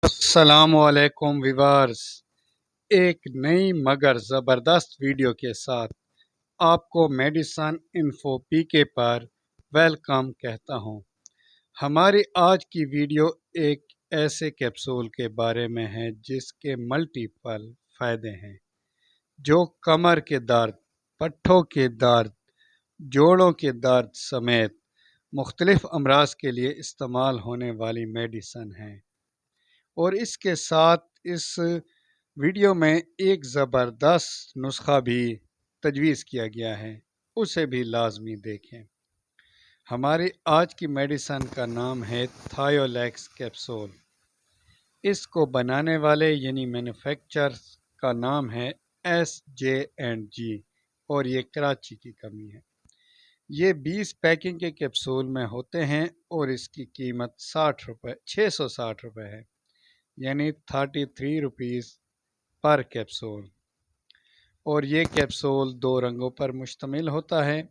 السلام علیکم ویورز، ایک نئی مگر زبردست ویڈیو کے ساتھ آپ کو میڈیسن انفو پی کے پر ویلکم کہتا ہوں۔ ہماری آج کی ویڈیو ایک ایسے کیپسول کے بارے میں ہے جس کے ملٹیپل فائدے ہیں، جو کمر کے درد، پٹھوں کے درد، جوڑوں کے درد سمیت مختلف امراض کے لیے استعمال ہونے والی میڈیسن ہیں۔ اور اس کے ساتھ اس ویڈیو میں ایک زبردست نسخہ بھی تجویز کیا گیا ہے، اسے بھی لازمی دیکھیں۔ ہماری آج کی میڈیسن کا نام ہے تھائیولیکس کیپسول۔ اس کو بنانے والے یعنی مینوفیکچر کا نام ہے SJ&G اور یہ کراچی کی کمی ہے۔ یہ 20 پیکنگ کے کیپسول میں ہوتے ہیں اور اس کی قیمت 660 روپے ہے، یعنی 33 روپیز پر کیپسول۔ اور یہ کیپسول 2 رنگوں پر مشتمل ہوتا ہے۔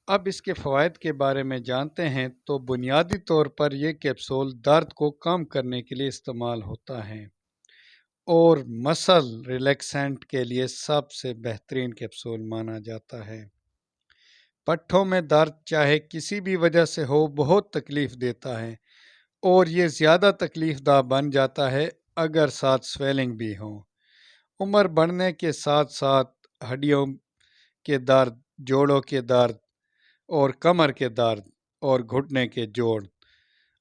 اب اس کے فوائد کے بارے میں جانتے ہیں تو بنیادی طور پر یہ کیپسول درد کو کم کرنے کے لیے استعمال ہوتا ہے اور مسل ریلیکسنٹ کے لیے سب سے بہترین کیپسول مانا جاتا ہے۔ پٹھوں میں درد چاہے کسی بھی وجہ سے ہو بہت تکلیف دیتا ہے اور یہ زیادہ تکلیف دہ بن جاتا ہے اگر ساتھ سویلنگ بھی ہو۔ عمر بڑھنے کے ساتھ ساتھ ہڈیوں کے درد، جوڑوں کے درد اور کمر کے درد اور گھٹنے کے جوڑ،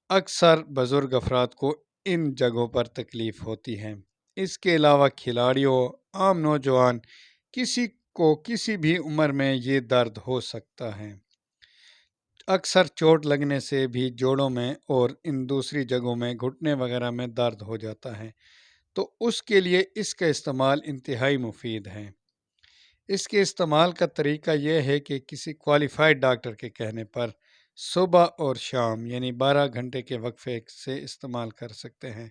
اکثر بزرگ افراد کو ان جگہوں پر تکلیف ہوتی ہے۔ اس کے علاوہ کھلاڑیوں، عام نوجوان، کسی کو کسی بھی عمر میں یہ درد ہو سکتا ہے۔ اکثر چوٹ لگنے سے بھی جوڑوں میں اور ان دوسری جگہوں میں گھٹنے وغیرہ میں درد ہو جاتا ہے، تو اس کے لیے اس کا استعمال انتہائی مفید ہے۔ اس کے استعمال کا طریقہ یہ ہے کہ کسی کوالیفائڈ ڈاکٹر کے کہنے پر صبح اور شام یعنی 12 گھنٹے کے وقفے سے استعمال کر سکتے ہیں،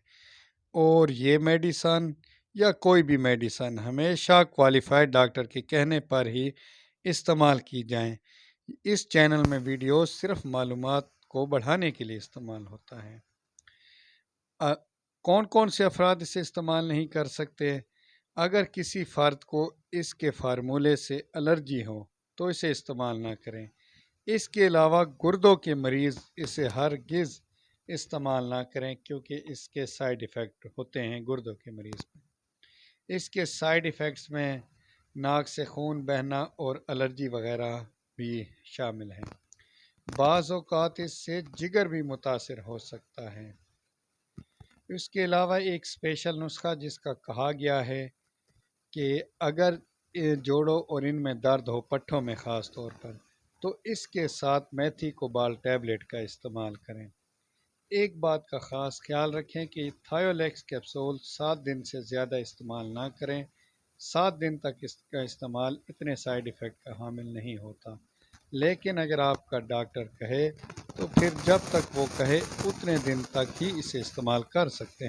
اور یہ میڈیسن یا کوئی بھی میڈیسن ہمیشہ کوالیفائڈ ڈاکٹر کے کہنے پر ہی استعمال کی جائیں۔ اس چینل میں ویڈیوز صرف معلومات کو بڑھانے کے لیے استعمال ہوتا ہے۔ کون کون سے افراد اسے استعمال نہیں کر سکتے؟ اگر کسی فرد کو اس کے فارمولے سے الرجی ہو تو اسے استعمال نہ کریں۔ اس کے علاوہ گردوں کے مریض اسے ہرگز استعمال نہ کریں کیونکہ اس کے سائیڈ ایفیکٹ ہوتے ہیں گردوں کے مریض میں۔ اس کے سائیڈ ایفیکٹس میں ناک سے خون بہنا اور الرجی وغیرہ بھی شامل ہیں۔ بعض اوقات اس سے جگر بھی متاثر ہو سکتا ہے۔ اس کے علاوہ ایک اسپیشل نسخہ جس کا کہا گیا ہے کہ اگر جوڑوں اور ان میں درد ہو، پٹھوں میں خاص طور پر، تو اس کے ساتھ میتھی کوبال ٹیبلٹ کا استعمال کریں۔ ایک بات کا خاص خیال رکھیں کہ تھائیولیکس کیپسول 7 دن سے زیادہ استعمال نہ کریں۔ 7 دن تک اس کا استعمال اتنے سائیڈ ایفیکٹ کا حامل نہیں ہوتا، لیکن اگر آپ کا ڈاکٹر کہے تو پھر جب تک وہ کہے اتنے دن تک ہی اسے استعمال کر سکتے ہیں۔